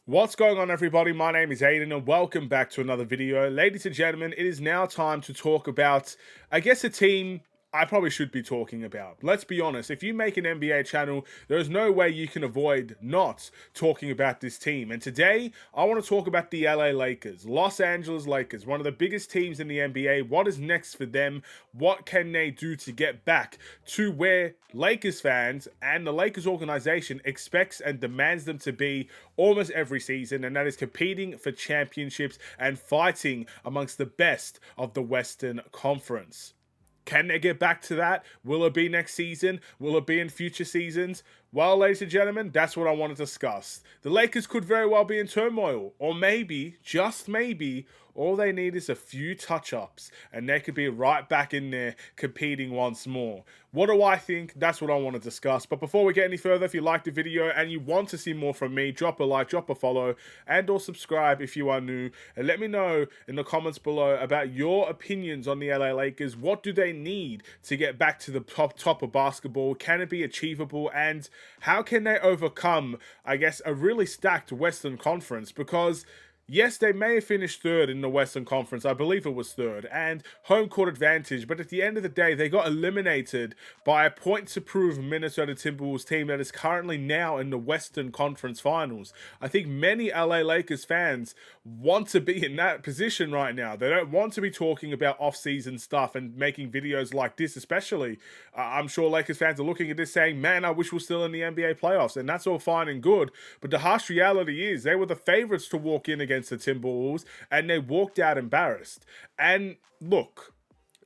What's going on, everybody? My name is Aiden and welcome back to another video. Ladies and gentlemen, it is now time to talk about, I guess, a team I probably should be talking about. Let's be honest, if you make an NBA channel, there is no way you can avoid not talking about this team. And today, I want to talk about the LA Lakers, Los Angeles Lakers, one of the biggest teams in the NBA. What is next for them? What can they do to get back to where Lakers fans and the Lakers organization expects and demands them to be almost every season, and that is competing for championships and fighting amongst the best of the Western Conference. Can they get back to that? Will it be next season? Will it be in future seasons? Well, ladies and gentlemen, that's what I want to discuss. The Lakers could very well be in turmoil, or maybe, just maybe, all they need is a few touch-ups, and they could be right back in there competing once more. What do I think? That's what I want to discuss. But before we get any further, if you liked the video and you want to see more from me, drop a like, drop a follow, and or subscribe if you are new. And let me know in the comments below about your opinions on the LA Lakers. What do they need to get back to the top of basketball? Can it be achievable? And how can they overcome, I guess, a really stacked Western Conference? Because yes, they may have finished third in the Western Conference. I believe it was third. And home court advantage. But at the end of the day, they got eliminated by a point-to-prove Minnesota Timberwolves team that is currently now in the Western Conference Finals. I think many LA Lakers fans want to be in that position right now. They don't want to be talking about off-season stuff and making videos like this, especially. I'm sure Lakers fans are looking at this saying, man, I wish we're still in the NBA playoffs. And that's all fine and good. But the harsh reality is they were the favorites to walk in against the Timberwolves, and they walked out embarrassed. And look,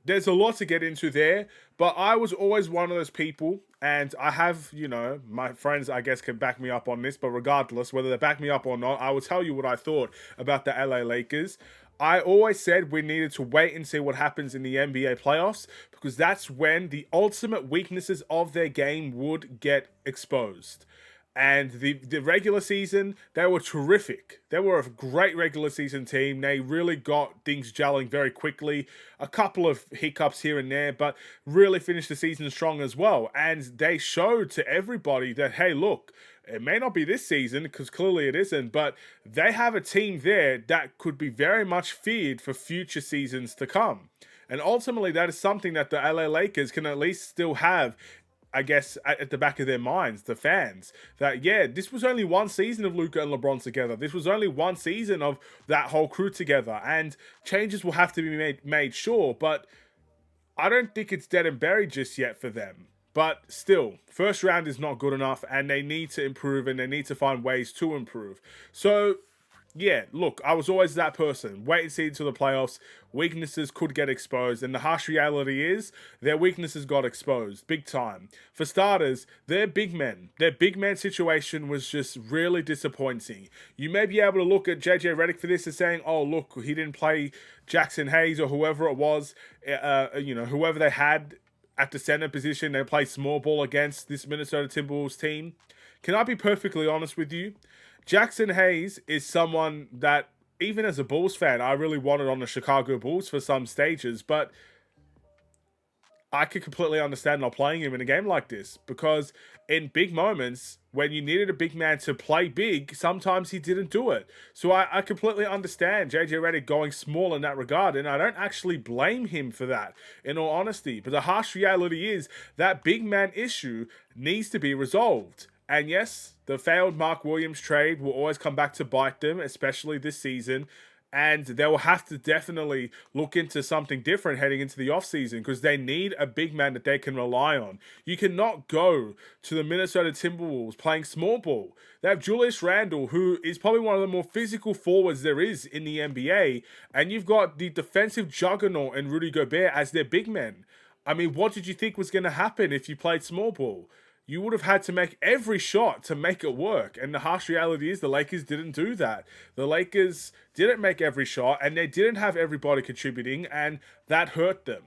there's a lot to get into there, but I was always one of those people, and I have, my friends, I guess, can back me up on this, but regardless, whether they back me up or not, I will tell you what I thought about the LA Lakers. I always said we needed to wait and see what happens in the NBA playoffs, because that's when the ultimate weaknesses of their game would get exposed. And the regular season, they were terrific. They were a great regular season team. They really got things gelling very quickly. A couple of hiccups here and there, but really finished the season strong as well. And they showed to everybody that, hey, look, it may not be this season, because clearly it isn't, but they have a team there that could be very much feared for future seasons to come. And ultimately, that is something that the LA Lakers can at least still have, I guess, at the back of their minds, the fans, that, yeah, this was only one season of Luka and LeBron together. This was only one season of that whole crew together, and changes will have to be made sure, but I don't think it's dead and buried just yet for them. But still, first round is not good enough, and they need to improve, and they need to find ways to improve. So yeah, look, I was always that person. Wait and see until the playoffs. Weaknesses could get exposed, and the harsh reality is their weaknesses got exposed big time. For starters, their big men. Their big man situation was just really disappointing. You may be able to look at JJ Redick for this and saying, oh, look, he didn't play Jackson Hayes or whoever it was, whoever they had at the center position. They played small ball against this Minnesota Timberwolves team. Can I be perfectly honest with you? Jackson Hayes is someone that, even as a Bulls fan, I really wanted on the Chicago Bulls for some stages, but I could completely understand not playing him in a game like this, because in big moments, when you needed a big man to play big, sometimes he didn't do it. So I completely understand JJ Redick going small in that regard, and I don't actually blame him for that, in all honesty. But the harsh reality is that big man issue needs to be resolved. And yes, the failed Mark Williams trade will always come back to bite them, especially this season. And they will have to definitely look into something different heading into the offseason, because they need a big man that they can rely on. You cannot go to the Minnesota Timberwolves playing small ball. They have Julius Randle, who is probably one of the more physical forwards there is in the NBA. And you've got the defensive juggernaut and Rudy Gobert as their big men. I mean, what did you think was going to happen if you played small ball? You would have had to make every shot to make it work. And the harsh reality is the Lakers didn't do that. The Lakers didn't make every shot, and they didn't have everybody contributing, and that hurt them.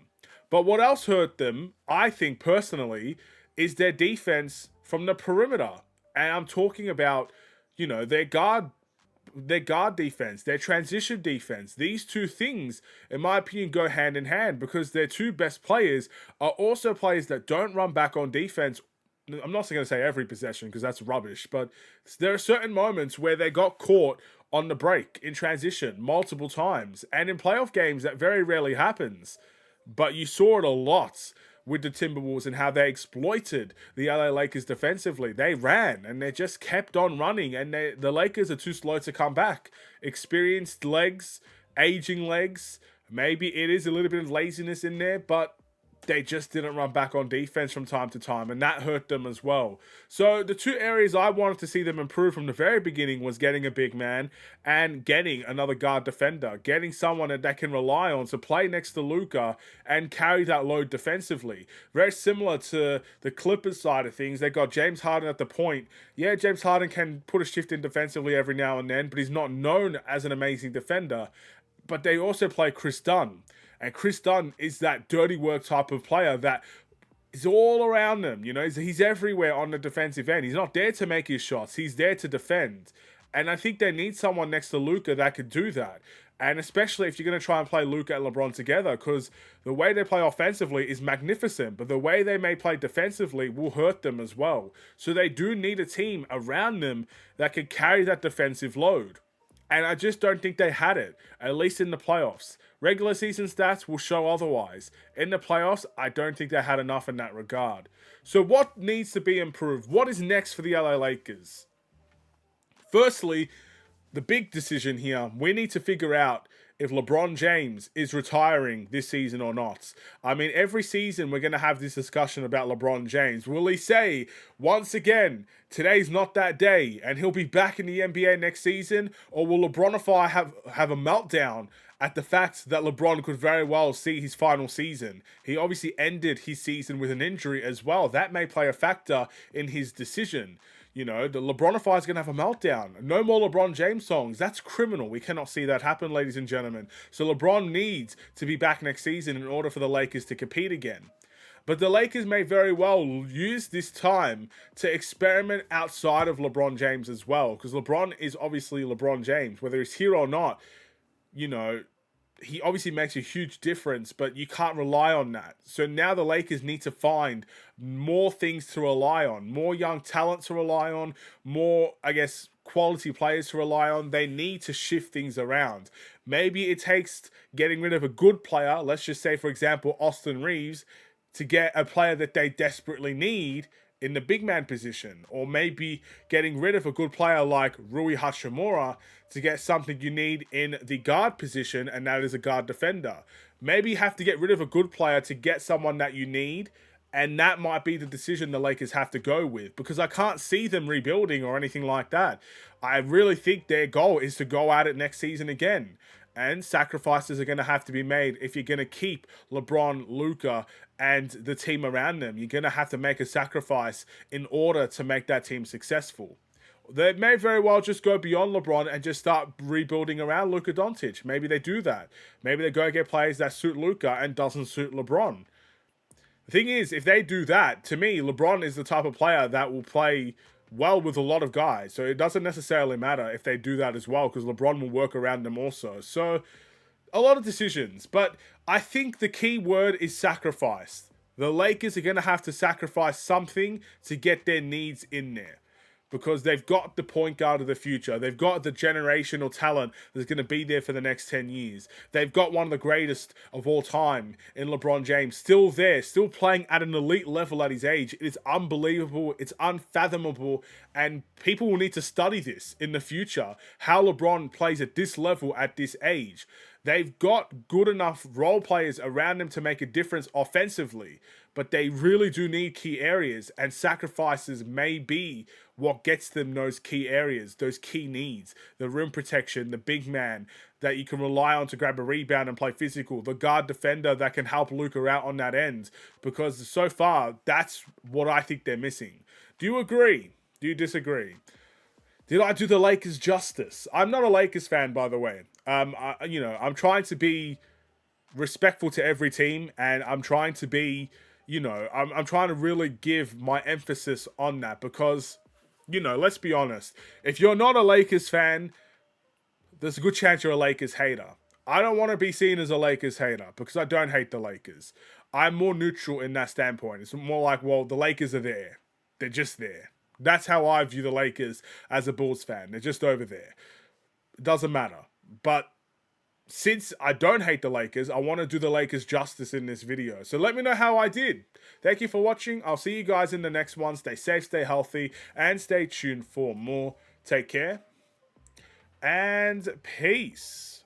But what else hurt them, I think personally, is their defense from the perimeter. And I'm talking about, their guard defense, their transition defense. These two things, in my opinion, go hand in hand, because their two best players are also players that don't run back on defense I'm not going to say every possession because that's rubbish, but there are certain moments where they got caught on the break in transition multiple times. And in playoff games, that very rarely happens. But you saw it a lot with the Timberwolves and how they exploited the LA Lakers defensively. They ran and they just kept on running, and the Lakers are too slow to come back. Experienced legs, aging legs. Maybe it is a little bit of laziness in there, but they just didn't run back on defense from time to time, and that hurt them as well. So the two areas I wanted to see them improve from the very beginning was getting a big man and getting another guard defender, getting someone that can rely on to play next to Luka and carry that load defensively. Very similar to the Clippers side of things. They got James Harden at the point. Yeah, James Harden can put a shift in defensively every now and then, but he's not known as an amazing defender. But they also play Chris Dunn. And Chris Dunn is that dirty work type of player that is all around them. You know, he's everywhere on the defensive end. He's not there to make his shots. He's there to defend. And I think they need someone next to Luka that could do that. And especially if you're going to try and play Luka and LeBron together, because the way they play offensively is magnificent, but the way they may play defensively will hurt them as well. So they do need a team around them that can carry that defensive load. And I just don't think they had it, at least in the playoffs. Regular season stats will show otherwise. In the playoffs, I don't think they had enough in that regard. So what needs to be improved? What is next for the LA Lakers? Firstly, the big decision here, we need to figure out if LeBron James is retiring this season or not. I mean, every season we're going to have this discussion about LeBron James. Will he say, once again, today's not that day, and he'll be back in the NBA next season? Or will Lebronify have a meltdown at the fact that LeBron could very well see his final season? He obviously ended his season with an injury as well. That may play a factor in his decision. You know, the Lebronify is going to have a meltdown. No more LeBron James songs. That's criminal. We cannot see that happen, ladies and gentlemen. So LeBron needs to be back next season in order for the Lakers to compete again. But the Lakers may very well use this time to experiment outside of LeBron James as well. Because LeBron is obviously LeBron James. Whether he's here or not, you know, he obviously makes a huge difference, but you can't rely on that. So now the Lakers need to find more things to rely on, more young talent to rely on, more, I guess, quality players to rely on. They need to shift things around. Maybe it takes getting rid of a good player, let's just say, for example, Austin Reeves, to get a player that they desperately need in the big man position, or maybe getting rid of a good player like Rui Hachimura to get something you need in the guard position, and that is a guard defender. Maybe you have to get rid of a good player to get someone that you need, and that might be the decision the Lakers have to go with, because I can't see them rebuilding or anything like that. I really think their goal is to go at it next season again. And sacrifices are going to have to be made if you're going to keep LeBron, Luka, and the team around them. You're going to have to make a sacrifice in order to make that team successful. They may very well just go beyond LeBron and just start rebuilding around Luka Doncic. Maybe they do that. Maybe they go get players that suit Luka and doesn't suit LeBron. The thing is, if they do that, to me, LeBron is the type of player that will play well with a lot of guys. So it doesn't necessarily matter if they do that as well, because LeBron will work around them also. So a lot of decisions, but I think the key word is sacrifice. The Lakers are going to have to sacrifice something to get their needs in there, because they've got the point guard of the future. They've got the generational talent that's going to be there for the next 10 years. They've got one of the greatest of all time in LeBron James, still there, still playing at an elite level at his age. It is unbelievable. It's unfathomable. And people will need to study this in the future, how LeBron plays at this level at this age. They've got good enough role players around them to make a difference offensively, but they really do need key areas, and sacrifices may be what gets them those key areas, those key needs. The rim protection, the big man that you can rely on to grab a rebound and play physical, the guard defender that can help Luka out on that end, because so far, that's what I think they're missing. Do you agree? Do you disagree? Did I do the Lakers justice? I'm not a Lakers fan, by the way. I'm trying to be respectful to every team, and I'm trying to be, I'm trying to really give my emphasis on that, because, let's be honest. If you're not a Lakers fan, there's a good chance you're a Lakers hater. I don't want to be seen as a Lakers hater, because I don't hate the Lakers. I'm more neutral in that standpoint. It's more like, well, the Lakers are there. They're just there. That's how I view the Lakers as a Bulls fan. They're just over there. It doesn't matter. But since I don't hate the Lakers, I want to do the Lakers justice in this video. So let me know how I did. Thank you for watching. I'll see you guys in the next one. Stay safe, stay healthy, and stay tuned for more. Take care. And peace.